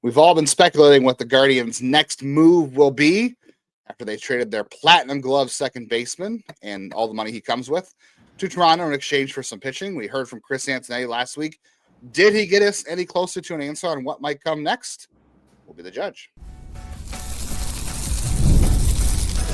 We've all been speculating what the Guardians' next move will be after they traded their platinum glove second baseman and all the money he comes with to Toronto in exchange for some pitching. We heard from Chris Antonetti last week. Did he get us any closer to an answer on what might come next? We'll be the judge.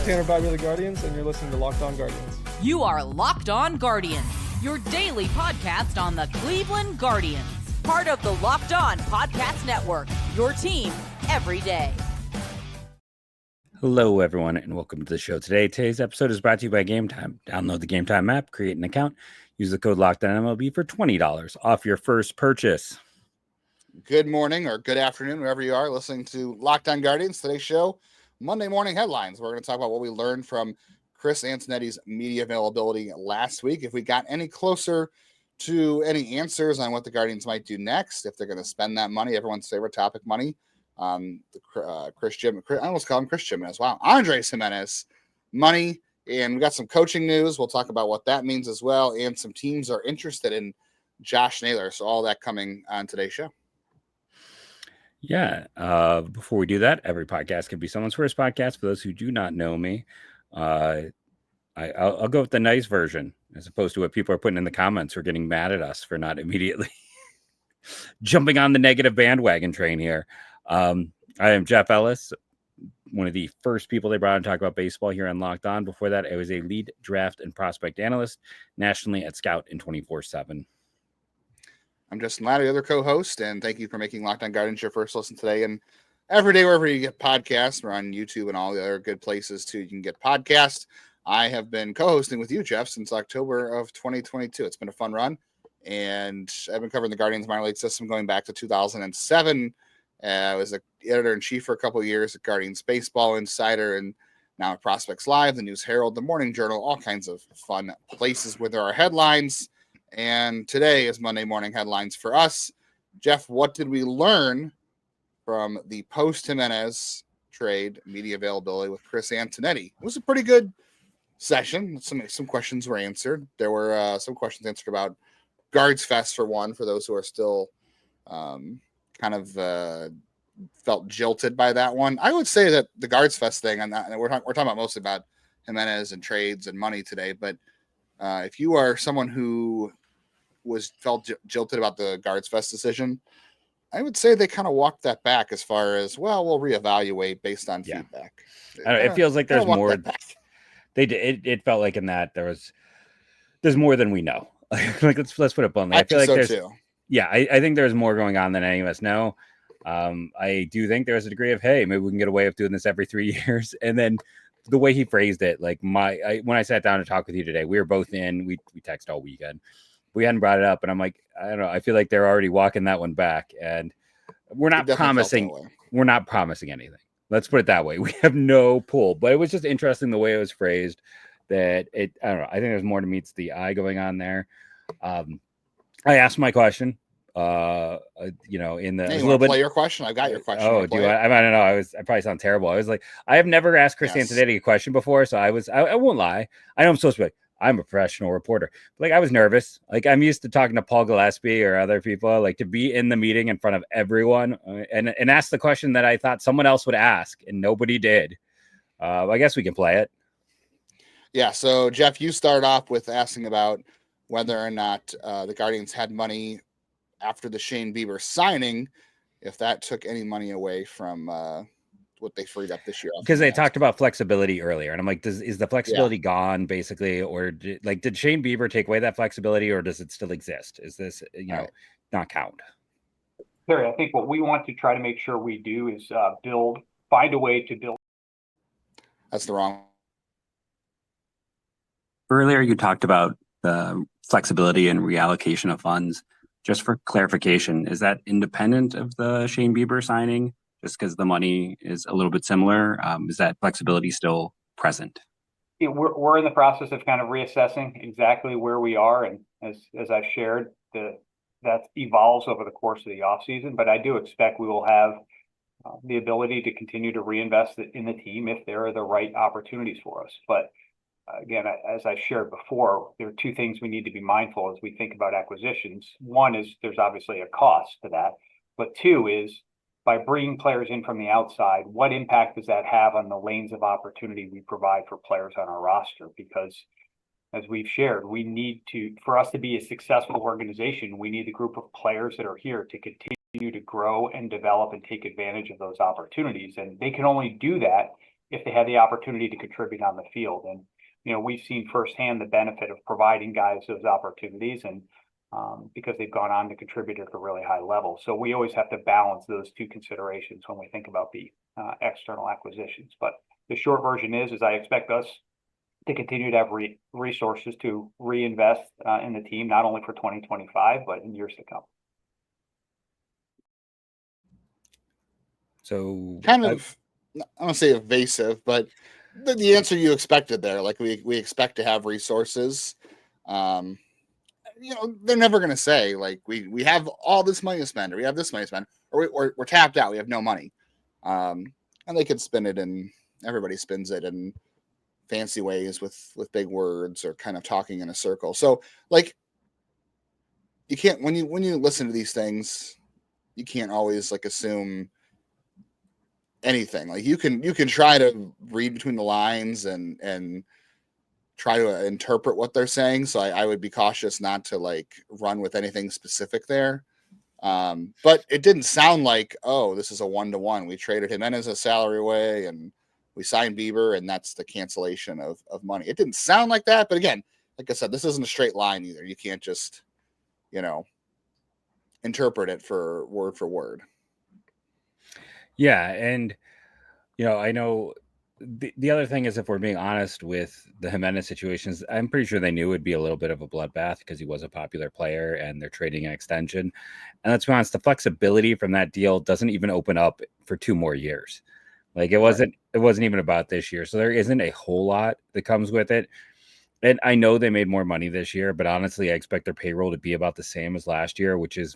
Tanner Bobby of the Guardians, and you're listening to Locked On Guardians. You are Locked On Guardians, your daily podcast on the Cleveland Guardians. Part of the Locked On Podcast Network, your team every day. Hello, everyone, and welcome to the show today. Today's episode is brought to you by Game Time. Download the Game Time app, create an account, use the code LOCKEDONMLB for $20 off your first purchase. Good morning or good afternoon, wherever you are listening to Locked On Guardians. Today's show, Monday morning headlines. We're going to talk about what we learned from Chris Antonetti's media availability last week. If we got any closer to any answers on what the Guardians might do next, if they're going to spend that money, everyone's favorite topic, money. Chris Gimenez, I almost call him Chris Gimenez. Wow. Andre Gimenez, money. And we got some coaching news. We'll talk about what that means as well. And some teams are interested in Josh Naylor. So all that coming on today's show. Yeah. Before we do that, every podcast can be someone's first podcast. For those who do not know me, I'll go with the nice version as opposed to what people are putting in the comments or getting mad at us for not immediately jumping on the negative bandwagon train here. I am Jeff Ellis, one of the first people they brought on to talk about baseball here on Locked On. Before that, I was a lead draft and prospect analyst nationally at Scout in 24/7. I'm Justin Ladder, other co-host, and thank you for making Locked On Guardians your first listen today and every day wherever you get podcasts. We're on YouTube and all the other good places too. You can get podcasts. I have been co-hosting with you, Jeff, since October of 2022. It's been a fun run, and I've been covering the Guardians minor league system going back to 2007. I was the editor-in-chief for a couple of years at Guardians Baseball Insider, and now at Prospects Live, the News Herald, the Morning Journal, all kinds of fun places where there are headlines. And today is Monday morning headlines for us. Jeff, what did we learn from the post-Gimenez trade media availability with Chris Antonetti? It was a pretty good session. Some questions were answered. There were some questions answered about Guards Fest for one, for those who are still felt jilted by that one. I would say that the Guards Fest thing, and we're talking about mostly about Gimenez and trades and money today, but if you are someone who felt jilted about the Guards Fest decision, I would say they kind of walked that back as far as, well, we'll reaevaluate based on feedback. I don't know, it feels like there's more. They did. It felt like in that there's more than we know. Like let's put it bluntly. I feel like there's too. Yeah, I think there's more going on than any of us know. I do think there's a degree of, hey, maybe we can get away with doing this every 3 years. And then the way he phrased it, like when I sat down to talk with you today, we were both we text all weekend. We hadn't brought it up, and I'm like, I don't know. I feel like they're already walking that one back, and we're not promising. We're not promising anything. Let's put it that way. We have no pull, but it was just interesting the way it was phrased. That I don't know. I think there's more to meets the eye going on there. I asked my question. In the hey, you want to play your question? I got your question. Oh, do I? I don't know. I probably sound terrible. I was like, I have never asked Chris Antonetti a question before, so I won't lie. I know I'm supposed to be like, I'm a professional reporter. But like I was nervous. Like I'm used to talking to Paul Gillespie or other people, like to be in the meeting in front of everyone and ask the question that I thought someone else would ask and nobody did. I guess we can play it. Yeah. So Jeff, you start off with asking about whether or not the Guardians had money after the Shane Bieber signing, if that took any money away from what they freed up this year. Because they talked about flexibility earlier, and I'm like, is the flexibility gone basically, or did Shane Bieber take away that flexibility, or does it still exist? Is this not count? Terry, I think what we want to try to make sure we do is find a way to build. That's the wrong. Earlier, you talked about the flexibility and reallocation of funds. Just for clarification, is that independent of the Shane Bieber signing? Just because the money is a little bit similar, is that flexibility still present? Yeah, we're in the process of kind of reassessing exactly where we are, and as I've shared, that evolves over the course of the offseason. But I do expect we will have the ability to continue to reinvest in the team if there are the right opportunities for us. But again, as I shared before, there are two things we need to be mindful as we think about acquisitions. One is there's obviously a cost to that, but two is by bringing players in from the outside, what impact does that have on the lanes of opportunity we provide for players on our roster? Because as we've shared, for us to be a successful organization, we need a group of players that are here to continue to grow and develop and take advantage of those opportunities. And they can only do that if they have the opportunity to contribute on the field. And, we've seen firsthand the benefit of providing guys those opportunities, and because they've gone on to contribute at a really high level. So we always have to balance those two considerations when we think about the external acquisitions. But the short version is I expect us to continue to have resources to reinvest in the team, not only for 2025, but in years to come. So kind of, I don't want to say evasive, but the answer you expected there. Like we expect to have resources. They're never going to say like we have all this money to spend, or we have this money to spend, or we're tapped out. We have no money, and they could spin it, and everybody spins it in fancy ways with big words or kind of talking in a circle. So like you can't when you listen to these things, you can't always like assume anything. Like you can try to read between the lines and try to interpret what they're saying. So I would be cautious not to like run with anything specific there. But it didn't sound like, oh, this is a 1-to-1. We traded Gimenez a salary away and we signed Bieber and that's the cancellation of money. It didn't sound like that. But again, like I said, this isn't a straight line either. You can't just, interpret it for word. Yeah. And, I know the other thing is, if we're being honest with the Gimenez situations, I'm pretty sure they knew it would be a little bit of a bloodbath because he was a popular player and they're trading an extension. And let's be honest, the flexibility from that deal doesn't even open up for 2 more years. Like it wasn't even about this year. So there isn't a whole lot that comes with it. And I know they made more money this year, but honestly, I expect their payroll to be about the same as last year, which is,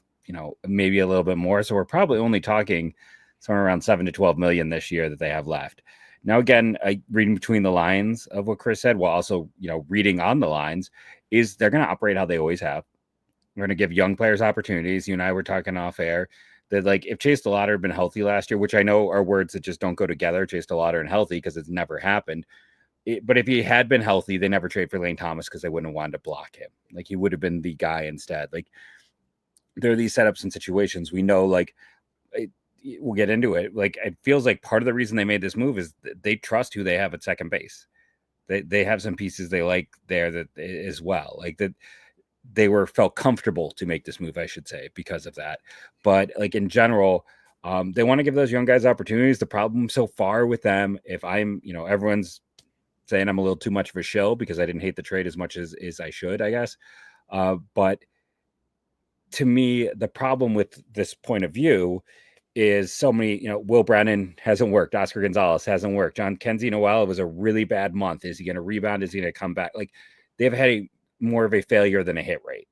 maybe a little bit more. So we're probably only talking somewhere around 7 to 12 million this year that they have left. Now, again, reading between the lines of what Chris said, while also, reading on the lines, is they're going to operate how they always have. We're going to give young players opportunities. You and I were talking off air that, like, if Chase DeLauder had been healthy last year, which I know are words that just don't go together, Chase DeLauder and healthy, because it's never happened. But if he had been healthy, they never trade for Lane Thomas because they wouldn't have wanted to block him. Like, he would have been the guy instead. Like, there are these setups and situations. We know, like, we'll get into it. Like, it feels like part of the reason they made this move is they trust who they have at second base. They have some pieces they like there that as well. Like that they felt comfortable to make this move, I should say, because of that. But like in general, they want to give those young guys opportunities. The problem so far with them, if I'm, everyone's saying I'm a little too much of a shill because I didn't hate the trade as much as I should, I guess. But to me, the problem with this point of view is so many, Will Brennan hasn't worked. Oscar Gonzalez hasn't worked. John Kenzie Noel, it was a really bad month. Is he going to rebound? Is he going to come back? Like, they've had more of a failure than a hit rate.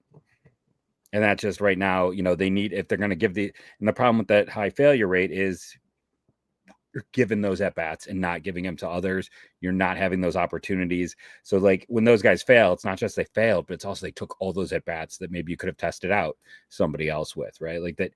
And that's just right now, they need, if they're going to give and the problem with that high failure rate is you're giving those at bats and not giving them to others. You're not having those opportunities. So like when those guys fail, it's not just they failed, but it's also they took all those at bats that maybe you could have tested out somebody else with, right? Like that.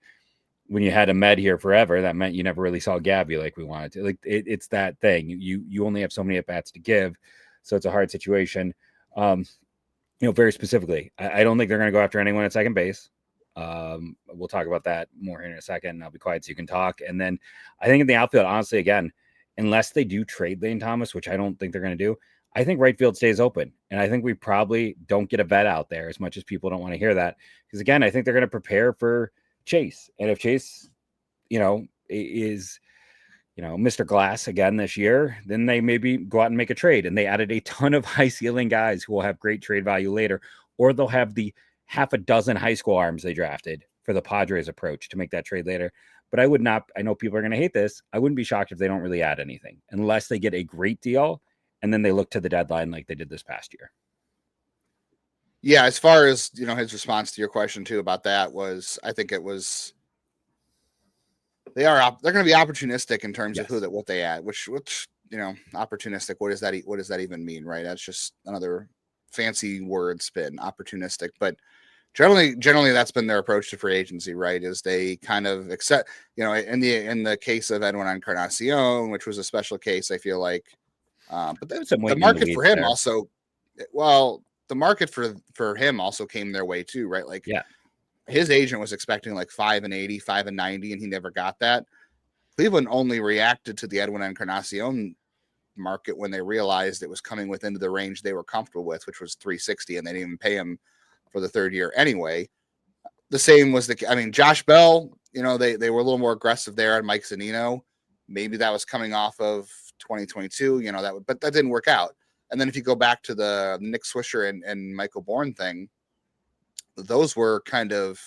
When you had a med here forever, that meant you never really saw Gabby like we wanted to. Like it's that thing. You only have so many at bats to give, so it's a hard situation. Very specifically, I don't think they're going to go after anyone at second base. We'll talk about that more here in a second. I'll be quiet so you can talk. And then I think in the outfield, honestly, again, unless they do trade Lane Thomas, which I don't think they're going to do, I think right field stays open. And I think we probably don't get a vet out there as much as people don't want to hear that. Because again, I think they're going to prepare for Chase. And if Chase, is, Mr. Glass again this year, then they maybe go out and make a trade. And they added a ton of high ceiling guys who will have great trade value later, or they'll have the half a dozen high school arms they drafted for the Padres approach to make that trade later. But I would not, I know people are going to hate this. I wouldn't be shocked if they don't really add anything unless they get a great deal. And then they look to the deadline like they did this past year. Yeah, as far as, his response to your question too about that was, I think it was, they're going to be opportunistic in terms of what they add, which, opportunistic. What does that even mean? Right. That's just another fancy word spin, opportunistic. But Generally, that's been their approach to free agency, right? Is they kind of accept, in the case of Edwin Encarnacion, which was a special case, I feel like. But the market for him also, the market for him also came their way too, right? Like, his agent was expecting like 5-80, 5-90, and he never got that. Cleveland only reacted to the Edwin Encarnacion market when they realized it was coming within the range they were comfortable with, which was 360, and they didn't even pay him for the third year anyway. The same was Josh Bell, they were a little more aggressive there, and Mike Zunino. Maybe that was coming off of 2022, but that didn't work out. And then if you go back to the Nick Swisher and Michael Bourne thing, those were kind of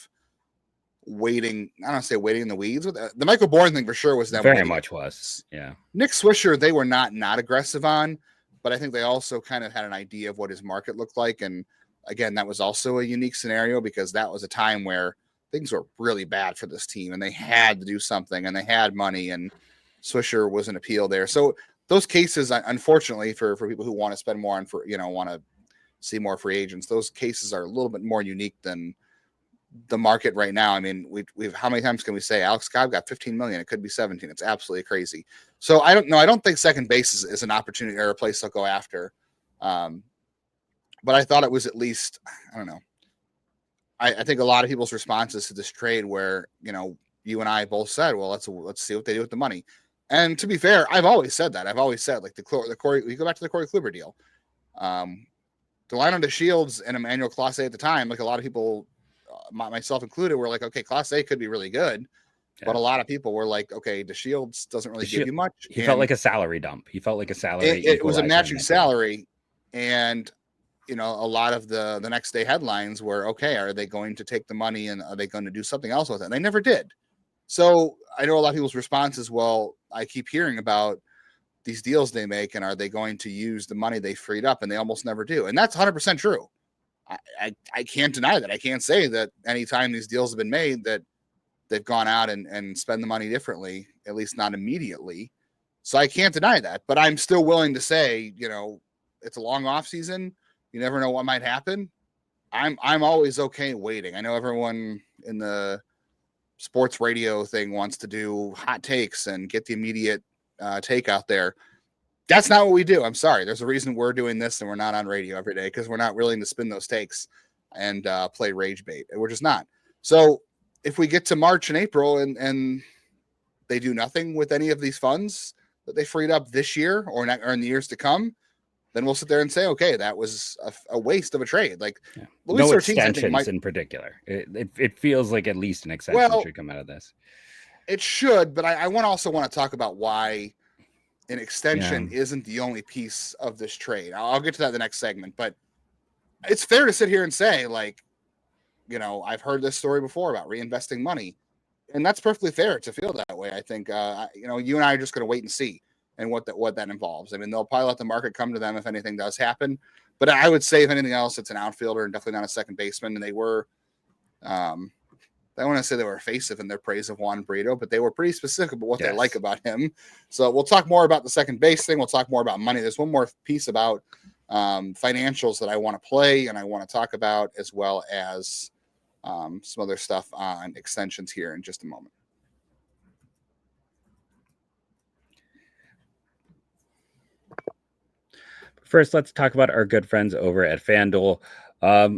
waiting. I don't want to say waiting in the weeds. The Michael Bourne thing for sure was them. Very much was. Yeah. Nick Swisher, they were not aggressive on, but I think they also kind of had an idea of what his market looked like. And again, that was also a unique scenario because that was a time where things were really bad for this team and they had to do something and they had money, and Swisher was an appeal there. So those cases, unfortunately, for people who want to spend more on, want to see more free agents, those cases are a little bit more unique than the market right now. I mean, we've how many times can we say Alex Cobb got 15 million? It could be 17. It's absolutely crazy. So I don't know. I don't think second base is an opportunity or a place they'll go after. But I thought it was at least, I don't know. I think a lot of people's responses to this trade where, you and I both said, well, let's see what they do with the money. And to be fair, I've always said that. I've always said, like, the Corey, we go back to the Corey Kluber deal. Delino DeShields and Emmanuel Clase at the time, like a lot of people, myself included, were like, okay, Clase could be really good. Yeah. But a lot of people were like, okay, DeShields doesn't really give you much. He felt like a salary dump. He felt like a salary. It was a matching salary. And, a lot of the next day headlines were, okay, are they going to take the money and are they going to do something else with it? And they never did. So I know a lot of people's response is, well, I keep hearing about these deals they make, and are they going to use the money they freed up? And they almost never do. And that's 100% true. I can't deny that. I can't say that anytime these deals have been made that they've gone out and spend the money differently, at least not immediately. So I can't deny that, but I'm still willing to say, it's a long off season. You never know what might happen. I'm always okay waiting. I know everyone in the sports radio thing wants to do hot takes and get the immediate take out there. That's not what we do. I'm sorry. There's a reason we're doing this and we're not on radio every day, because we're not willing to spin those takes and play rage bait. We're just not. So if we get to March and April and they do nothing with any of these funds that they freed up this year or in the years to come, then we'll sit there and say, okay, that was a waste of a trade. Like, no extensions in particular. It feels like at least an extension should come out of this. It should, but I also want to talk about why an extension isn't the only piece of this trade. I'll get to that in the next segment, but it's fair to sit here and say, like, I've heard this story before about reinvesting money, and that's perfectly fair to feel that way. I think, you and I are just going to wait and see and what that involves. I mean, they'll probably let the market come to them if anything does happen, but I would say if anything else, it's an outfielder and definitely not a second baseman. And they were, I want to say they were evasive in their praise of Juan Brito, but they were pretty specific about what they like about him. So we'll talk more about the second base thing. We'll talk more about money. There's one more piece about financials that I want to play and I want to talk about, as well as some other stuff on extensions here in just a moment. First, let's talk about our good friends over at FanDuel.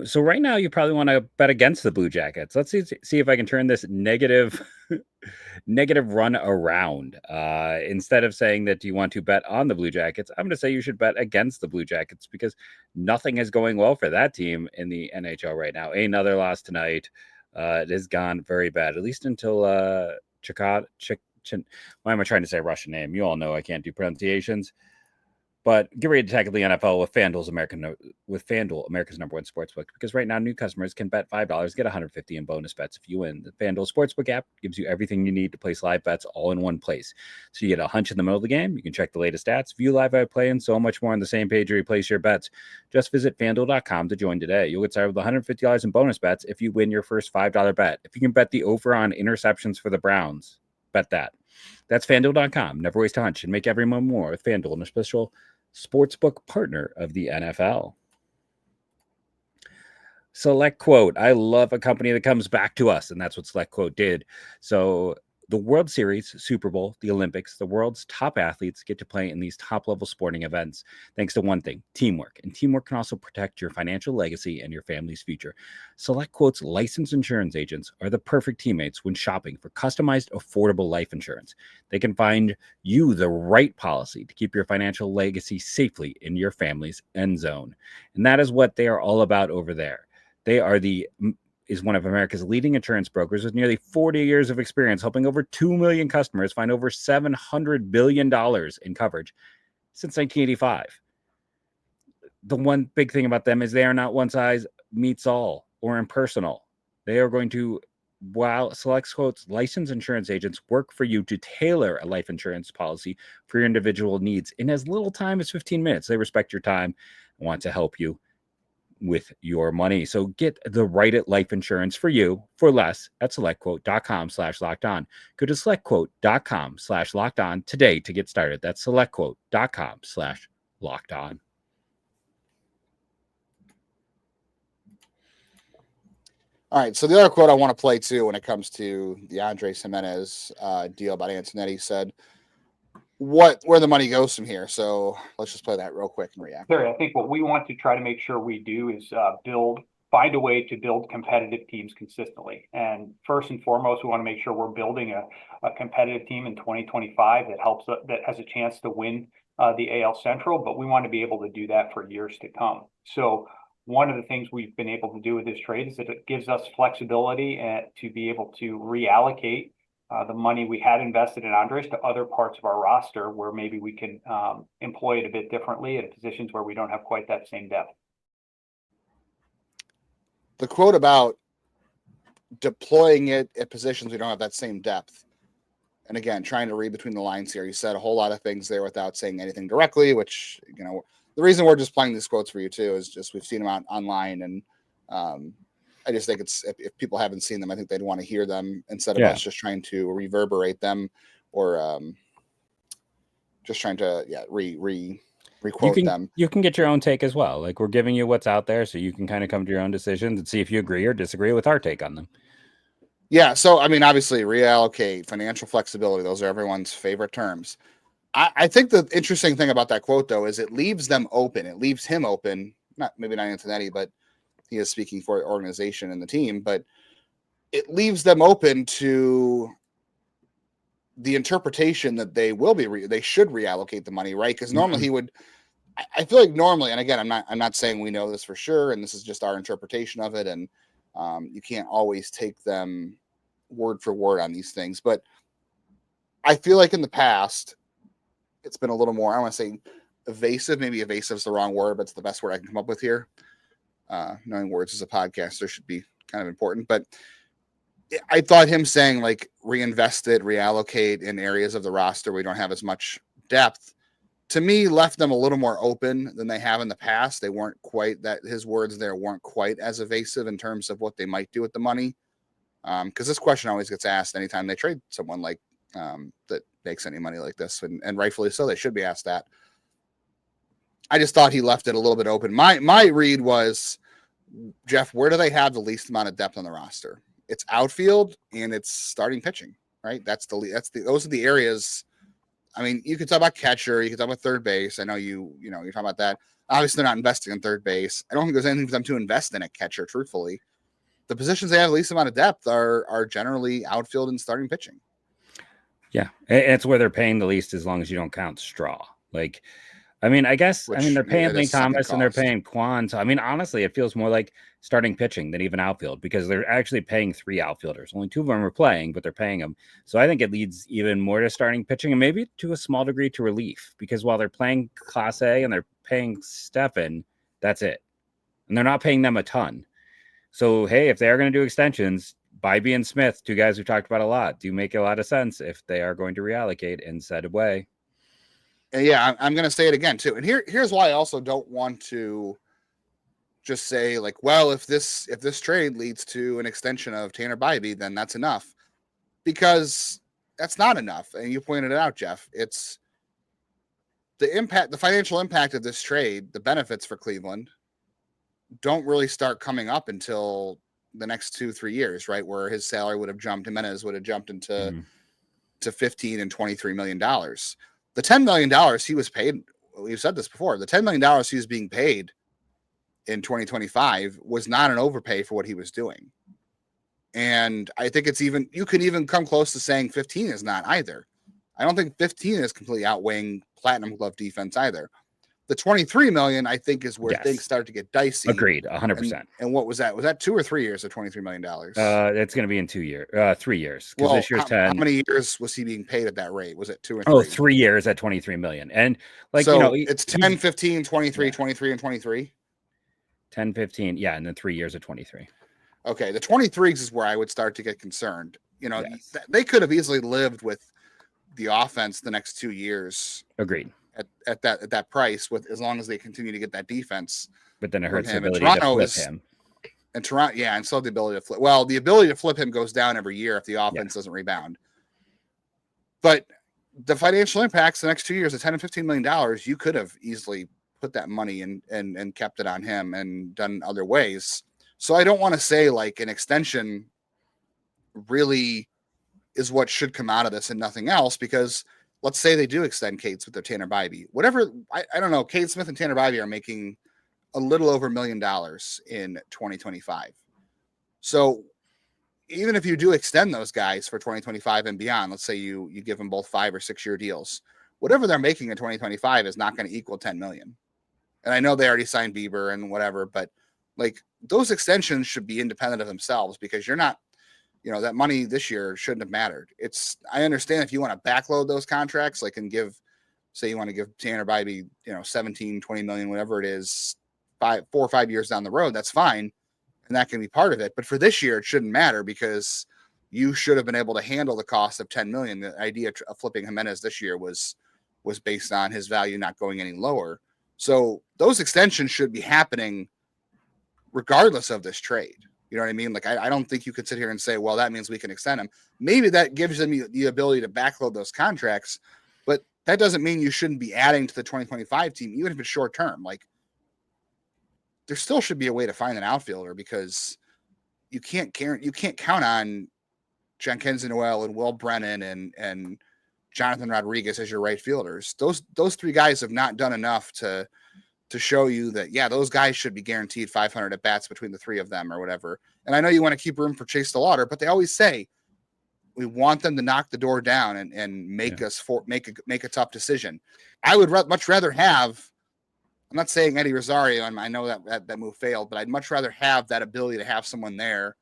So right now, you probably want to bet against the Blue Jackets. Let's see if I can turn this negative run around. Instead of saying that you want to bet on the Blue Jackets, I'm going to say you should bet against the Blue Jackets, because nothing is going well for that team in the NHL right now. Another loss tonight. It has gone very bad, at least until why am I trying to say a Russian name? You all know I can't do pronunciations. But get ready to tackle the NFL with FanDuel, America's #1 sportsbook, because right now new customers can bet $5, get $150 in bonus bets if you win. The FanDuel Sportsbook app gives you everything you need to place live bets all in one place. So you get a hunch in the middle of the game, you can check the latest stats, view live play, and so much more on the same page where you place your bets. Just visit FanDuel.com to join today. You'll get started with $150 in bonus bets if you win your first $5 bet. If you can bet the over on interceptions for the Browns, bet that. That's FanDuel.com. Never waste a hunch and make every moment more with FanDuel, an official sportsbook partner of the NFL. Select Quote. I love a company that comes back to us, and that's what Select Quote did. So the World Series, Super Bowl, the Olympics, the world's top athletes get to play in these top-level sporting events thanks to one thing, teamwork. And teamwork can also protect your financial legacy and your family's future. Select Quote's licensed insurance agents are the perfect teammates when shopping for customized, affordable life insurance. They can find you the right policy to keep your financial legacy safely in your family's end zone. And that is what they are all about over there. They is one of America's leading insurance brokers with nearly 40 years of experience, helping over 2 million customers find over $700 billion in coverage since 1985. The one big thing about them is they are not one size meets all or impersonal. They are going to, while Select Quote's licensed insurance agents work for you to tailor a life insurance policy for your individual needs in as little time as 15 minutes. They respect your time and want to help you with your money. So get the right life insurance for you for less at selectquote.com/lockedon. Go to selectquote.com/lockedon today to get started. That's selectquote.com/lockedon. All right. So the other quote I want to play too, when it comes to the Andre Gimenez deal about Antonetti, said, where the money goes from here. So let's just play that real quick and react. Terry, I think what we want to try to make sure we do is find a way to build competitive teams consistently. And first and foremost, we want to make sure we're building a competitive team in 2025 that has a chance to win the AL Central, but we want to be able to do that for years to come. So one of the things we've been able to do with this trade is that it gives us flexibility to be able to reallocate the money we had invested in Andres to other parts of our roster where maybe we can employ it a bit differently at positions where we don't have quite that same depth. The quote about deploying it at positions we don't have that same depth. And again, trying to read between the lines here. You said a whole lot of things there without saying anything directly, which, the reason we're just playing these quotes for you too is just we've seen them out online, and I just think it's, if people haven't seen them, I think they'd want to hear them instead of us just trying to reverberate them or just trying to requote them. You can get your own take as well. Like, we're giving you what's out there so you can kind of come to your own decisions and see if you agree or disagree with our take on them. Yeah. So, I mean, obviously reallocate, financial flexibility, those are everyone's favorite terms. I think the interesting thing about that quote though, is it leaves them open. It leaves him open, maybe not Antonetti, but he is speaking for the organization and the team, but it leaves them open to the interpretation that they should reallocate the money, right? Because normally he would, I feel like normally, and again, I'm not saying we know this for sure, and this is just our interpretation of it, and you can't always take them word for word on these things, but I feel like in the past, it's been a little more, I want to say evasive. Maybe evasive is the wrong word, but it's the best word I can come up with here. Knowing words as a podcaster should be kind of important, but I thought him saying like reinvest it, reallocate in areas of the roster we don't have as much depth, to me left them a little more open than they have in the past. They weren't quite that, his words there weren't quite as evasive in terms of what they might do with the money. Because this question always gets asked anytime they trade someone like that makes any money like this, and rightfully so. They should be asked that. I just thought he left it a little bit open. My read was, Jeff, where do they have the least amount of depth on the roster? It's outfield and it's starting pitching, right? Those are the areas. I mean, you could talk about catcher, you could talk about third base. I know you're talking about that. Obviously, they're not investing in third base. I don't think there's anything for them to invest in at catcher, truthfully. The positions they have the least amount of depth are generally outfield and starting pitching. Yeah, and it's where they're paying the least as long as you don't count Straw. Like, I mean, I guess, they're paying Lee Thomas and they're paying Kwan. So, I mean, honestly, it feels more like starting pitching than even outfield, because they're actually paying 3 outfielders. Only 2 of them are playing, but they're paying them. So I think it leads even more to starting pitching and maybe to a small degree to relief, because while they're playing Class A and they're paying Stephan, that's it. And they're not paying them a ton. So, hey, if they are going to do extensions, Bybee and Smith, 2 guys we've talked about a lot, do make a lot of sense if they are going to reallocate in said way. Yeah, I'm going to say it again too. And here's why I also don't want to just say like, well, if this trade leads to an extension of Tanner Bybee, then that's enough, because that's not enough. And you pointed it out, Jeff. It's the financial impact of this trade, the benefits for Cleveland don't really start coming up until the next 2-3 years, right? Where his salary would have jumped, Gimenez would have jumped into to $15 and $23 million. The $10 million he was paid, we've said this before, the $10 million he was being paid in 2025 was not an overpay for what he was doing. And I think you can even come close to saying 15 is not either. I don't think 15 is completely outweighing Platinum Glove defense either. The 23 million, I think, is where things start to get dicey. Agreed, 100%. And what was that? Was that 2 or 3 years of $23 million? It's going to be in 3 years. Well, this year's 10. How many years was he being paid at that rate? Was it 2 or 3? 3 years at 23 million. And it's 10, 15, 23, 23, and 23. 10, 15. Yeah. And then 3 years at 23. Okay. The 23s is where I would start to get concerned. They could have easily lived with the offense the next 2 years. Agreed. At that price, with as long as they continue to get that defense. But then it hurts the ability to flip him. And Toronto, and so the ability to flip. Well, the ability to flip him goes down every year if the offense doesn't rebound. But the financial impacts the next 2 years of $10 and $15 million, you could have easily put that money and kept it on him and done other ways. So I don't want to say like an extension really is what should come out of this and nothing else, because let's say they do extend Cade Smith or Tanner Bybee. Whatever, I don't know. Cade Smith and Tanner Bybee are making a little over $1 million in 2025. So even if you do extend those guys for 2025 and beyond, let's say you give them both 5 or 6 year deals, whatever they're making in 2025 is not going to equal 10 million. And I know they already signed Bieber and whatever, but like those extensions should be independent of themselves, because you're not, that money this year shouldn't have mattered. I understand if you want to backload those contracts, like, and say you want to give Tanner Bybee, 17, 20 million, whatever it is, 4 or 5 years down the road, that's fine. And that can be part of it. But for this year, it shouldn't matter, because you should have been able to handle the cost of 10 million. The idea of flipping Gimenez this year was based on his value not going any lower. So those extensions should be happening regardless of this trade. You know what I mean? Like, I don't think you could sit here and say, well, that means we can extend them. Maybe that gives them the ability to backload those contracts, but that doesn't mean you shouldn't be adding to the 2025 team, even if it's short term. Like, there still should be a way to find an outfielder, because you can't count on Jenkins Noel and Will Brennan and Jonathan Rodriguez as your right fielders. Those 3 guys have not done enough to show you that, those guys should be guaranteed 500 at bats between the 3 of them or whatever. And I know you want to keep room for Chase DeLauder, but they always say we want them to knock the door down and make us make a tough decision. I would much rather have, I'm not saying Eddie Rosario, and I know that move failed, but I'd much rather have that ability to have someone there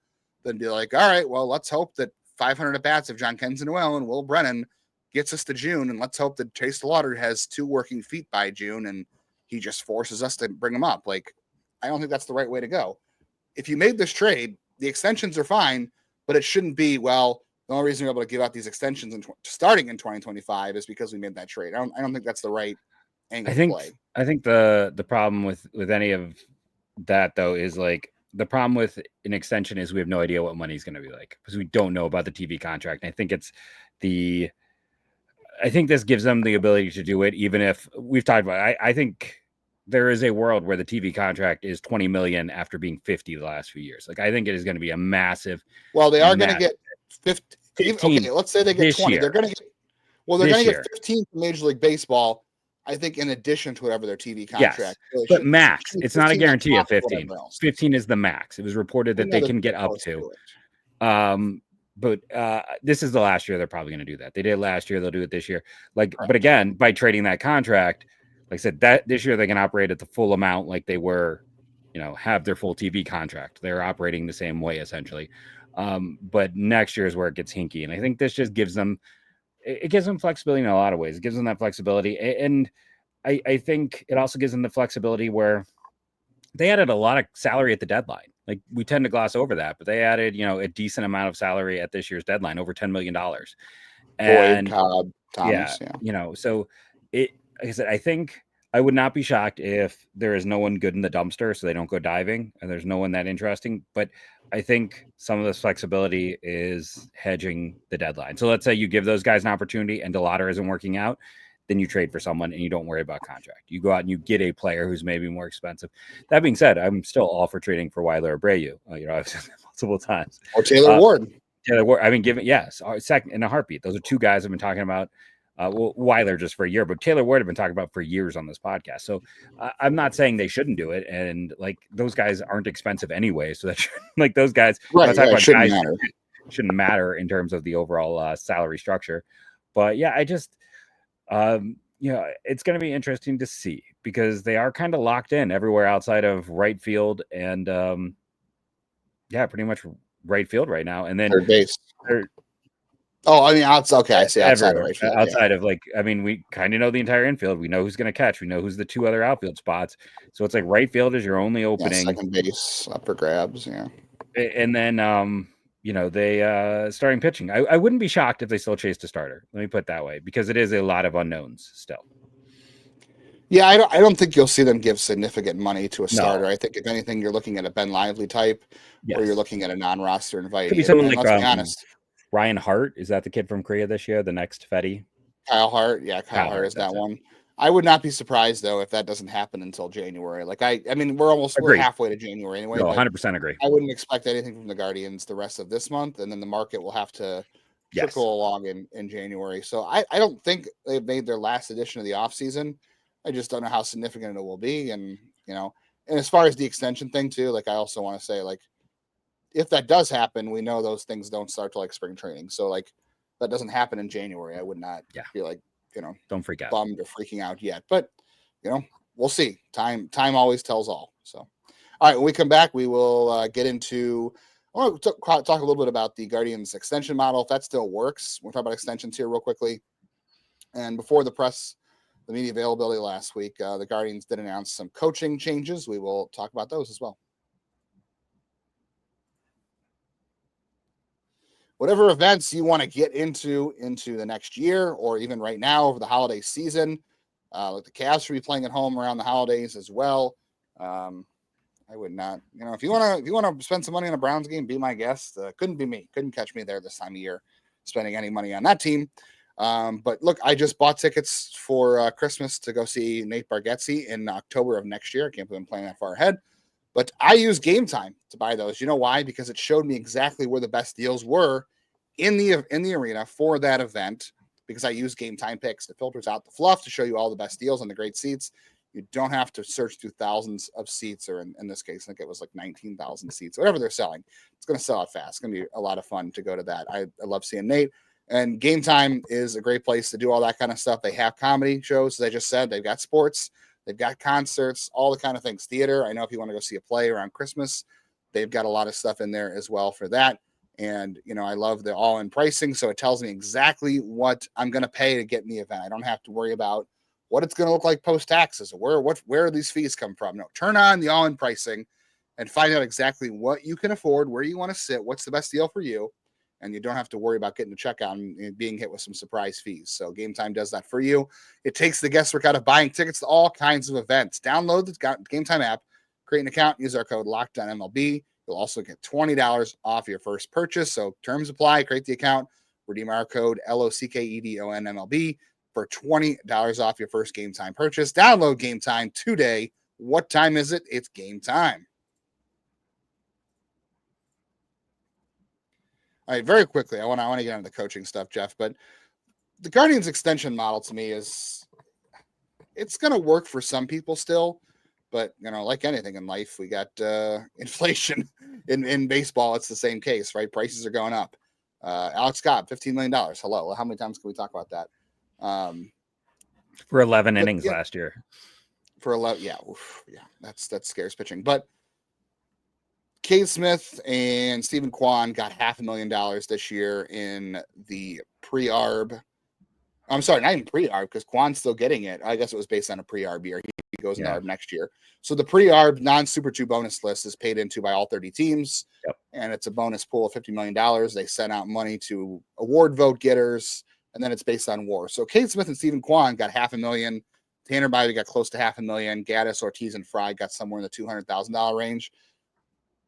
than be like, all right, well, let's hope that 500 at bats of John Noel and Will Brennan gets us to June, and let's hope that Chase DeLauder has 2 working feet by June, and he just forces us to bring him up. Like, I don't think that's the right way to go. If you made this trade, the extensions are fine, but it shouldn't be, well, the only reason we're able to give out these extensions starting in 2025 is because we made that trade. I don't think that's the right angle to play. I think the problem with any of that, though, is like, the problem with an extension is we have no idea what money's going to be like, because we don't know about the TV contract. And I think this gives them the ability to do it, even if we've talked about it. I think there is a world where the TV contract is 20 million after being 50 the last few years. Like, I think it is going to be a massive. Well, they are going to get 15. Okay, let's say they get 20. Year. They're going to get 15 from Major League Baseball, I think, in addition to whatever their TV contract. Yes, but max. It's not a guarantee of 15. 15 is the max. It was reported that they can get up to. But this is the last year they're probably going to do that. They did it last year. They'll do it this year. But again, by trading that contract, like I said, that this year they can operate at the full amount, like they were, have their full TV contract. They're operating the same way essentially. But next year is where it gets hinky. And I think this just gives them flexibility in a lot of ways. It gives them that flexibility. And I think it also gives them the flexibility where they added a lot of salary at the deadline. Like, we tend to gloss over that, but they added, a decent amount of salary at this year's deadline, over $10 million. And Boyd, Thomas, so like I said, I think I would not be shocked if there is no one good in the dumpster, so they don't go diving, and there's no one that interesting. But I think some of this flexibility is hedging the deadline. So let's say you give those guys an opportunity and DeLauder isn't working out. then you trade for someone and you don't worry about contract. You go out and you get a player who's maybe more expensive. That being said, I'm still all for trading for Weiler or Abreu. I've said that multiple times. Or Taylor Ward. Taylor Ward. I mean, second in a heartbeat. Those are two guys I've been talking about. Weiler just for a year, but Taylor Ward have been talking about for years on this podcast. So I'm not saying they shouldn't do it. And like those guys aren't expensive anyway. So that like those guys, right, shouldn't matter in terms of the overall salary structure. But yeah, I just, it's going to be interesting to see because they are kind of locked in everywhere outside of right field and pretty much right field right now. And then third base. Okay. I see. Outside of right field. Outside of we kind of know the entire infield. We know who's going to catch. We know who's the two other outfield spots. So it's like right field is your only opening. Second base up for grabs. Yeah. And then, they starting pitching. I wouldn't be shocked if they still chased a starter. Let me put it that way, because it is a lot of unknowns still. Yeah, I don't think you'll see them give significant money to a starter. No. I think if anything, you're looking at a Ben Lively type, or you're looking at a non-roster invitee. Could be someone like, let's be honest. Ryan Hart, is that the kid from Korea this year? The next Fetty? Kyle Hart. Yeah, Kyle Hart is that one. I would not be surprised though if that doesn't happen until January. Like we're halfway to January anyway. No, 100% agree. I wouldn't expect anything from the Guardians the rest of this month, and then the market will have to trickle along in January. So I don't think they've made their last edition of the offseason. I just don't know how significant it will be. And and as far as the extension thing too, like I also want to say, like, if that does happen, we know those things don't start till like spring training. So like that doesn't happen in January. I would not feel like, don't freak out, bummed or freaking out yet, but we'll see. Time always tells all. So, all right, when we come back, we will get into, I want to talk a little bit about the Guardians extension model. If that still works, we'll talk about extensions here real quickly. And before the media availability last week, the Guardians did announce some coaching changes. We will talk about those as well. Whatever events you want to get into the next year, or even right now over the holiday season, like the Cavs should be playing at home around the holidays as well. I would not, if you want to spend some money on a Browns game, be my guest. Couldn't be me. Couldn't catch me there this time of year, spending any money on that team. But look, I just bought tickets for Christmas to go see Nate Bargatze in October of next year. I can't believe I'm planning that far ahead. But I use Game Time to buy those. You know why? Because it showed me exactly where the best deals were in the arena for that event, because I use Game Time picks. It filters out the fluff to show you all the best deals on the great seats. You don't have to search through thousands of seats, or in this case, I think it was like 19,000 seats, whatever they're selling. It's going to sell out fast. It's going to be a lot of fun to go to that. I love seeing Nate. And Game Time is a great place to do all that kind of stuff. They have comedy shows, as I just said. They've got sports. They've got concerts, all the kind of things. Theater. I know if you want to go see a play around Christmas, they've got a lot of stuff in there as well for that. And, I love the all-in pricing. So it tells me exactly what I'm going to pay to get in the event. I don't have to worry about what it's going to look like post-taxes or where these fees come from. No, turn on the all-in pricing and find out exactly what you can afford, where you want to sit, what's the best deal for you. And you don't have to worry about getting to checkout and being hit with some surprise fees. So Game Time does that for you. It takes the guesswork out of buying tickets to all kinds of events. Download the Game Time app, create an account, use our code LOCKEDONMLB. You'll also get $20 off your first purchase. So terms apply. Create the account, redeem our code LOCKEDONMLB for $20 off your first Game Time purchase. Download Game Time today. What time is it? It's game time. All right, very quickly, I want to get into the coaching stuff, Jeff, but the Guardians extension model to me it's going to work for some people still, but, like anything in life, we got inflation in baseball. It's the same case, right? Prices are going up. Alex Cobb, $15 million. Hello. How many times can we talk about that? For 11 innings last year. For 11, yeah. Oof, yeah, that's scarce pitching. But Cade Smith and Stephen Kwan got $500,000 this year in the pre-arb. I'm sorry, not even pre-arb, because Kwan's still getting it. I guess it was based on a pre-arb year. He goes in arb next year. So the pre-arb non-Super 2 bonus list is paid into by all 30 teams, and it's a bonus pool of $50 million. They send out money to award vote getters, and then it's based on WAR. So Cade Smith and Stephen Kwan got $500,000. Tanner Bybee got close to $500,000. Gaddis, Ortiz, and Fry got somewhere in the $200,000 range.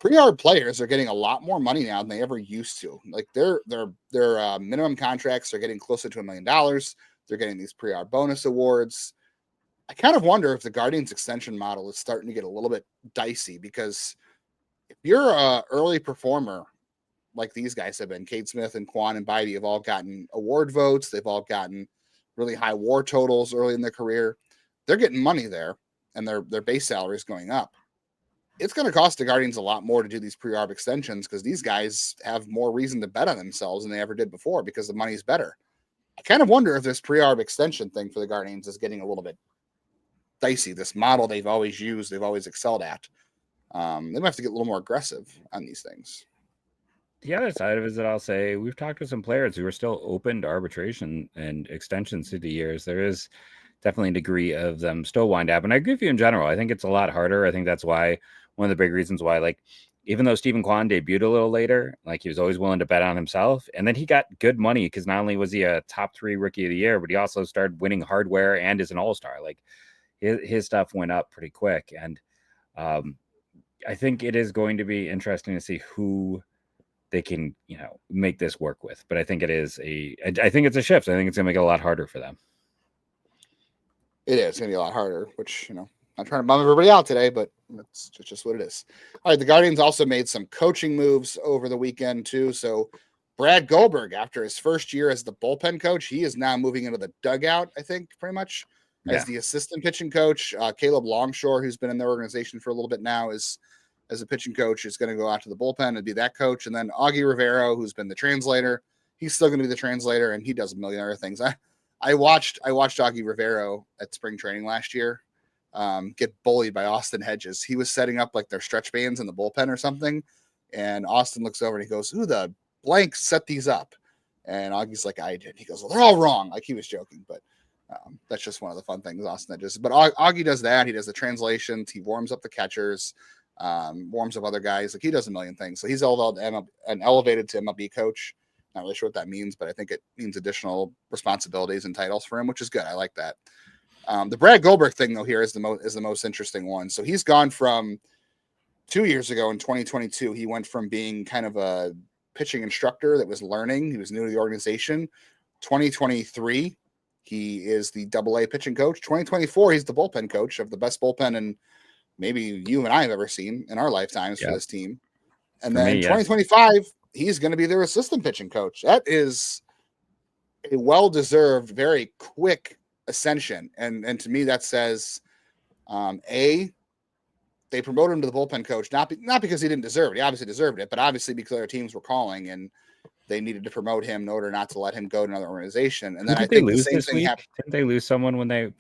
Pre-arb players are getting a lot more money now than they ever used to. Like their minimum contracts are getting closer to $1 million. They're getting these pre-arb bonus awards. I kind of wonder if the Guardians extension model is starting to get a little bit dicey, because if you're a early performer like these guys have been, Cade Smith and Quan and Bidey have all gotten award votes. They've all gotten really high WAR totals early in their career. They're getting money there, and their base salary is going up. It's going to cost the Guardians a lot more to do these pre-arb extensions, because these guys have more reason to bet on themselves than they ever did before, because the money's better. I kind of wonder if this pre-arb extension thing for the Guardians is getting a little bit dicey. This model they've always used, they've always excelled at. They might have to get a little more aggressive on these things. The other side of it is that I'll say we've talked to some players who are still open to arbitration and extensions through the years. There is definitely a degree of them still wind up. And I agree with you in general. I think it's a lot harder. I think that's why one of the big reasons why, like, even though Stephen Kwan debuted a little later, like, he was always willing to bet on himself. And then he got good money, because not only was he a top 3 rookie of the year, but he also started winning hardware and is an all-star. Like, his stuff went up pretty quick. And I think it is going to be interesting to see who they can, make this work with. But I think I think it's a shift. I think it's going to make it a lot harder for them. It is going to be a lot harder, which, I'm trying to bum everybody out today, but that's just what it is. All right, the Guardians also made some coaching moves over the weekend too. So Brad Goldberg, after his first year as the bullpen coach, he is now moving into the dugout, I think, pretty much, as the assistant pitching coach. Caleb Longshore, who's been in their organization for a little bit now, as a pitching coach, is going to go out to the bullpen and be that coach. And then Augie Rivero, who's been the translator, he's still going to be the translator, and he does a million other things. I watched Augie Rivero at spring training last year get bullied by Austin Hedges. He was setting up like their stretch bands in the bullpen or something, and Austin looks over and he goes, "Who the blank set these up?" And Augie's like, "I did." He goes, "Well, they're all wrong." Like, he was joking, but that's just one of the fun things Austin Hedges. But Augie does that. He does the translations. He warms up the catchers, warms up other guys. Like, he does a million things. So he's elevated to MLB coach. Not really sure what that means, but I think it means additional responsibilities and titles for him, which is good. I like that. The Brad Goldberg thing, though, here is the most interesting one. So he's gone from 2 years ago in 2022. He went from being kind of a pitching instructor that was learning. He was new to the organization. 2023, he is the AA pitching coach. 2024, he's the bullpen coach of the best bullpen and maybe you and I have ever seen in our lifetimes for this team. And then 2025, he's going to be their assistant pitching coach. That is a well-deserved, very quick ascension. And to me, that says, they promoted him to the bullpen coach, not because he didn't deserve it. He obviously deserved it, but obviously because other teams were calling and they needed to promote him in order not to let him go to another organization. And then I think the same thing happened. Didn't they lose someone right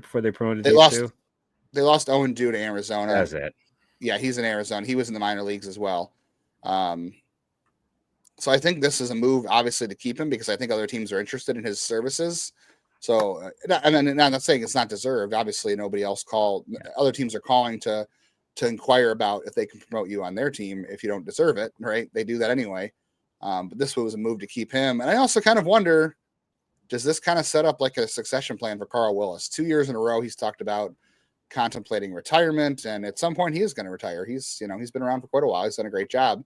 before they promoted? They lost Owen Dew to Arizona. That's it. Yeah, he's in Arizona. He was in the minor leagues as well. So I think this is a move, obviously, to keep him, because I think other teams are interested in his services. So, and I'm not saying it's not deserved. Obviously, nobody else called. Other teams are calling to inquire about if they can promote you on their team if you don't deserve it, right? They do that anyway. But this was a move to keep him. And I also kind of wonder, does this kind of set up like a succession plan for Carl Willis? 2 years in a row, he's talked about contemplating retirement, and at some point he is going to retire. He's been around for quite a while. He's done a great job.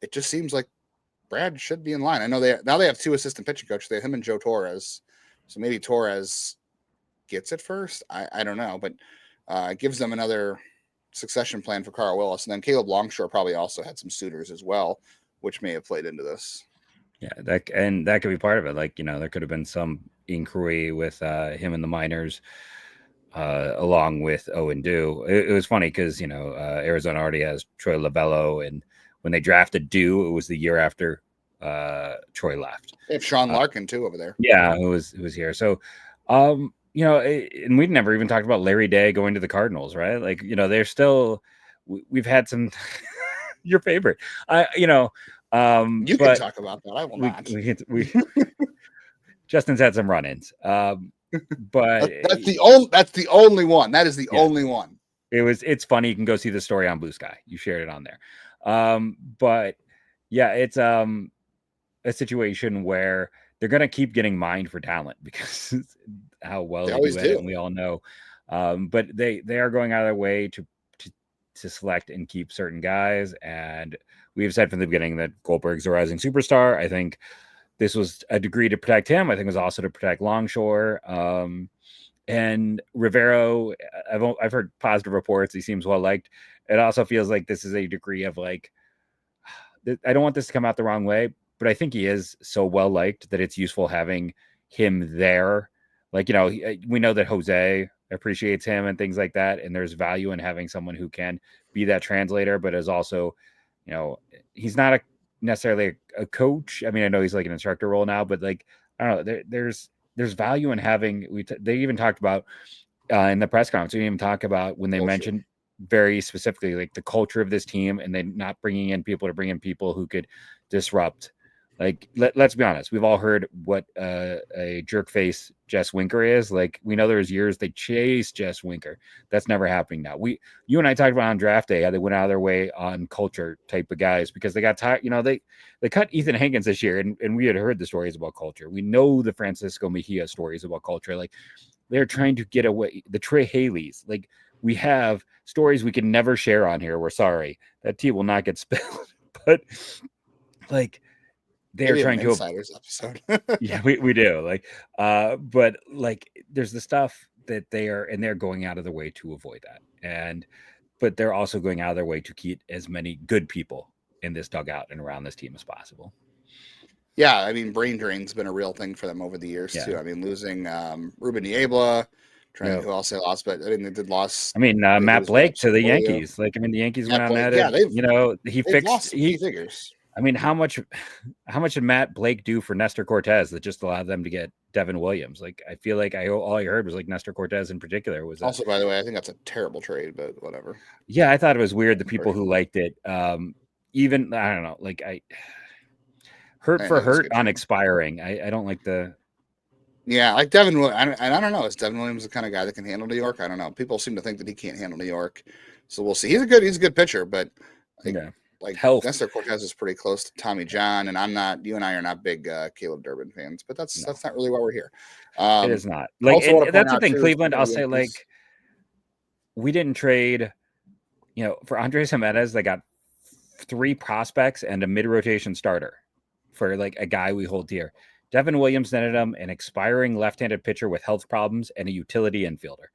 It just seems like Brad should be in line. I know they have 2 assistant pitching coaches. They have him and Joe Torres. So maybe Torres gets it first. I don't know, but it gives them another succession plan for Carl Willis. And then Caleb Longshore probably also had some suitors as well, which may have played into this. Yeah, that could be part of it. Like, there could have been some inquiry with him in the minors, along with Owen Dew. It was funny because, Arizona already has Troy Lavello, and when they drafted Dew, it was the year after Troy left. They have Sean Larkin too over there. Yeah, it was here. So, and we'd never even talked about Larry Day going to the Cardinals, right? Like, they're still. We've had some. Your favorite, you can talk about that. I will not. Justin's had some run-ins, but that's the only one. That is the only one. It's funny. You can go see the story on Blue Sky. You shared it on there. But yeah, it's a situation where they're going to keep getting mined for talent because how well they always do, and we all know. But they are going out of their way to select and keep certain guys. And we've said from the beginning that Goldberg's a rising superstar. I think this was a degree to protect him. I think it was also to protect Longshore. And Rivero, I've heard positive reports. He seems well liked. It also feels like this is a degree of like, I don't want this to come out the wrong way, but I think he is so well liked that it's useful having him there. Like, you know, we know that Jose appreciates him and things like that. And there's value in having someone who can be that translator, but is also, you know, he's not necessarily a coach. I mean, I know he's like an instructor role now, but like, I don't know, there's value in having, they even talked about in the press conference, we even talk about when they mentioned very specifically like the culture of this team and they not bringing in people to bring in people who could disrupt. Like, let's be honest, we've all heard what a jerk face Jess Winker is. Like, we know there was years they chased Jess Winker. That's never happening now. You and I talked about on draft day how they went out of their way on culture type of guys because they got tired. You know, they cut Ethan Hankins this year, and we had heard the stories about culture. We know the Francisco Mejia stories about culture. Like, they're trying to get away. The Trey Haleys, like, we have stories we can never share on here. We're sorry. That tea will not get spilled. But, like, they're trying to insiders episode. Yeah, we do. Like, but like there's the stuff that they're going out of their way to avoid that. But they're also going out of their way to keep as many good people in this dugout and around this team as possible. Yeah, I mean, brain drain's been a real thing for them over the years too. I mean, losing Ruben Niebla, who also lost, but I mean, they did lost. I mean, Matt Blake to the Yankees. Like, I mean, the Yankees went on that. Yeah, he fixed key figures. I mean, how much did Matt Blake do for Nestor Cortez that just allowed them to get Devin Williams? Like, I feel like all I heard was like Nestor Cortez in particular was also, by the way, I think that's a terrible trade, but whatever. Yeah, I thought it was weird. The people who liked it, even I don't know, like hurt on expiring. I don't like the. Yeah, like Devin Williams. I don't know. Is Devin Williams the kind of guy that can handle New York? I don't know. People seem to think that he can't handle New York, so we'll see. He's a good pitcher, but like health. Nestor Cortez is pretty close to Tommy John, and you and I are not big Caleb Durbin fans, but that's not really why we're here. It is not. Like, that's the thing, Cleveland. I'll say, like, we didn't trade, for Andre Gimenez. They got 3 prospects and a mid-rotation starter for like a guy we hold dear. Devin Williams netted him an expiring left-handed pitcher with health problems and a utility infielder.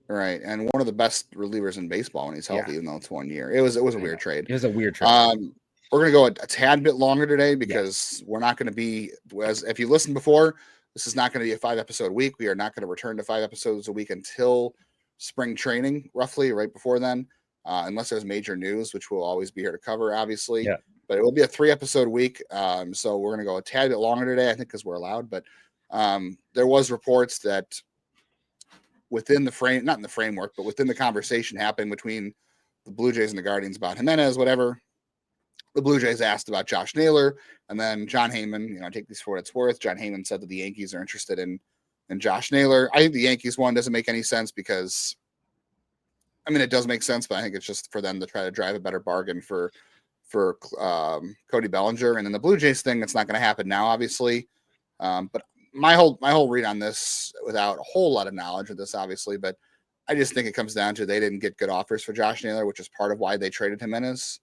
Right, and one of the best relievers in baseball when he's healthy, even though it's 1 year. It was a weird trade. It was a weird trade. We're going to go a tad bit longer today because we're not going to be, if you listened before, this is not going to be a 5-episode week. We are not going to return to 5 episodes a week until spring training, roughly right before then, unless there's major news, which we'll always be here to cover, obviously. Yeah. But it will be a 3-episode week. So we're going to go a tad bit longer today, I think, because we're allowed. But there was reports that within the frame, not in the framework, but within the conversation happening between the Blue Jays and the Guardians about Gimenez, whatever, the Blue Jays asked about Josh Naylor, and then John Heyman, take these for what it's worth. John Heyman said that the Yankees are interested in Josh Naylor. I think the Yankees one doesn't make any sense because, I mean, it does make sense, but I think it's just for them to try to drive a better bargain for Cody Bellinger. And then the Blue Jays thing, it's not going to happen now, obviously. But my whole read on this, without a whole lot of knowledge of this, obviously, but I just think it comes down to they didn't get good offers for Josh Naylor, which is part of why they traded Gimenez,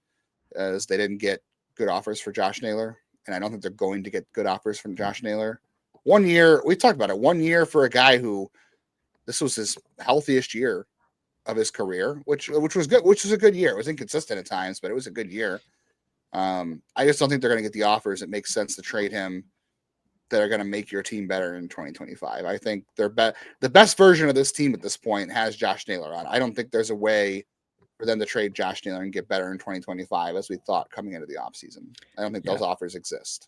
as they didn't get good offers for Josh Naylor. And I don't think they're going to get good offers from Josh Naylor. 1 year, we talked about it, 1 year for a guy who this was his healthiest year of his career, which was good, which was a good year. It was inconsistent at times, but it was a good year. I just don't think they're going to get the offers. It makes sense to trade him that are going to make your team better in 2025. I think the best version of this team at this point has Josh Naylor on. I don't think there's a way for them to trade Josh Naylor and get better in 2025 as we thought coming into the offseason. I don't think those offers exist.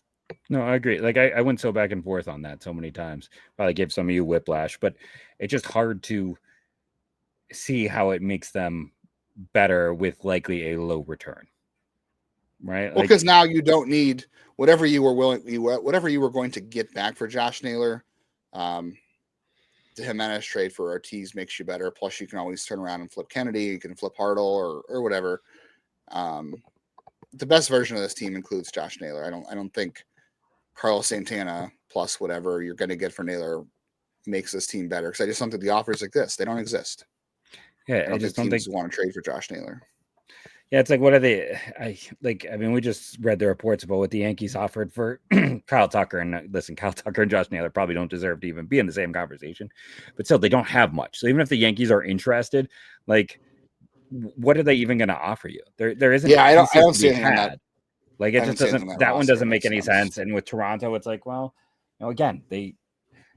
No, I agree. Like, I went so back and forth on that so many times. Probably gave some of you whiplash, but it's just hard to see how it makes them better with likely a low return. Right? Well, because now you don't need whatever you were going to get back for Josh Naylor. The Gimenez trade for Ortiz makes you better. Plus, you can always turn around and flip Kennedy. You can flip Hartle or whatever. The best version of this team includes Josh Naylor. I don't think Carlos Santana plus whatever you're going to get for Naylor makes this team better. Because I just don't think the offers like this. They don't exist. Yeah, I just don't think you want to trade for Josh Naylor. Yeah, it's like, what are they? I mean, we just read the reports about what the Yankees offered for Kyle Tucker. And listen, Kyle Tucker and Josh Naylor probably don't deserve to even be in the same conversation. But still, they don't have much. So even if the Yankees are interested, like, what are they even going to offer you? There isn't. Yeah, I don't see anything on that. Like, it just doesn't. That one doesn't make any sense. And with Toronto, it's like, well, again,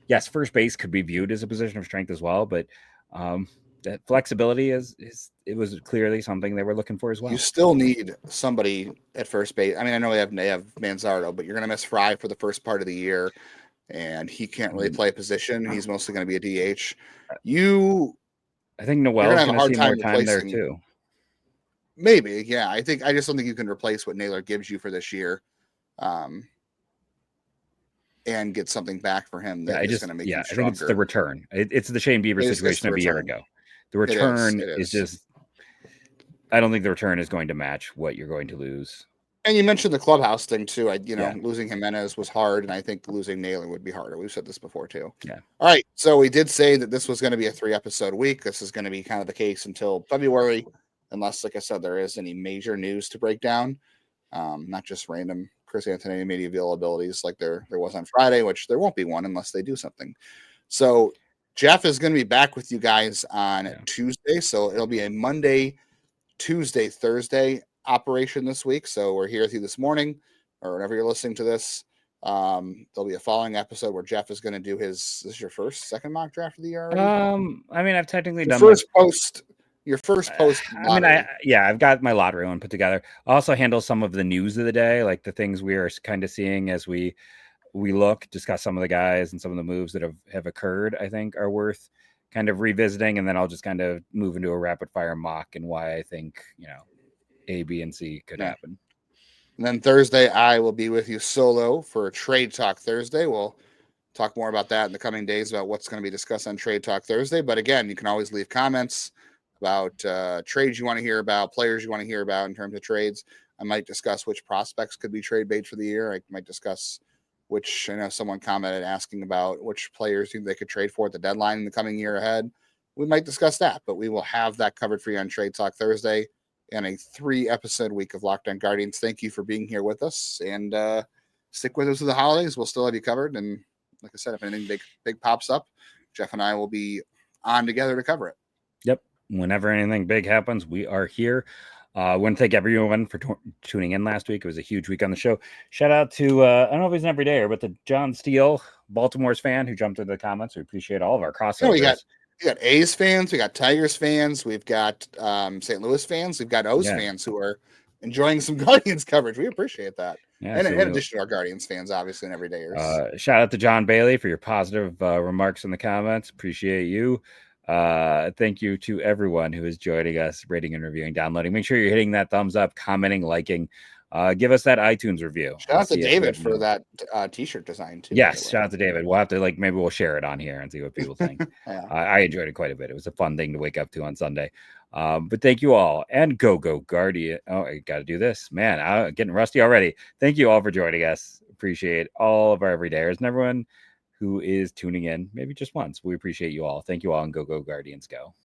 yes, first base could be viewed as a position of strength as well, but that flexibility it was clearly something they were looking for as well. You still need somebody at first base. I mean, I know they have Manzardo, but you're going to miss Fry for the first part of the year, and he can't really play a position. He's mostly going to be a DH. I think Noel's going to see more time there too. Maybe, yeah. I just don't think you can replace what Naylor gives you for this year, and get something back for him that is going to make you stronger. I think it's the return. It's the Shane Bieber situation of a year ago. The return is just. I don't think the return is going to match what you're going to lose. And you mentioned the clubhouse thing too. Losing Gimenez was hard, and I think losing Naylor would be harder. We've said this before too. Yeah. All right. So we did say that this was going to be a 3-episode week. This is going to be kind of the case until February, unless, like I said, there is any major news to break down. Not just random Chris Antonetti media availabilities like there was on Friday, which there won't be one unless they do something. So Jeff is going to be back with you guys on Tuesday. So it'll be a Monday, Tuesday, Thursday operation this week. So we're here with you this morning, or whenever you're listening to this. There'll be a following episode where Jeff is going to do this is your second mock draft of the year already? I mean, I've technically done your first post. I've got my lottery one put together. I also handle some of the news of the day, like the things we are kind of seeing as we discuss some of the guys and some of the moves that have occurred, I think are worth kind of revisiting. And then I'll just kind of move into a rapid fire mock and why I think, A, B, and C could happen. And then Thursday, I will be with you solo for Trade Talk Thursday. We'll talk more about that in the coming days about what's going to be discussed on Trade Talk Thursday. But again, you can always leave comments about trades you want to hear about, players you want to hear about in terms of trades. I might discuss which prospects could be trade bait for the year. I might discuss which, someone commented asking about which players they could trade for at the deadline in the coming year ahead. We might discuss that, but we will have that covered for you on Trade Talk Thursday and a 3-episode week of Locked On Guardians. Thank you for being here with us, and stick with us through the holidays. We'll still have you covered. And like I said, if anything big pops up, Jeff and I will be on together to cover it. Yep. Whenever anything big happens, we are here. I want to thank everyone for tuning in last week. It was a huge week on the show. Shout out to, I don't know if he's an everydayer, but the John Steele, Baltimore's fan who jumped into the comments. We appreciate all of our crossovers. We got A's fans. We got Tigers fans. We've got St. Louis fans. We've got O's fans who are enjoying some Guardians coverage. We appreciate that. Yeah, in addition to our Guardians fans, obviously, and everydayers. Shout out to John Bailey for your positive remarks in the comments. Appreciate you. Thank you to everyone who is joining us, rating and reviewing, downloading. Make sure you're hitting that thumbs up, commenting, liking. Give us that iTunes review. Shout out to David for that t-shirt design too. Yes, shout out to David. We'll have to maybe we'll share it on here and see what people think. I enjoyed it quite a bit. It was a fun thing to wake up to on Sunday. But thank you all, and go Guardian. Oh, I got to do this, man. I'm getting rusty already. Thank you all for joining us. Appreciate all of our everydayers and everyone who is tuning in, maybe just once. We appreciate you all. Thank you all, and go Guardians, go.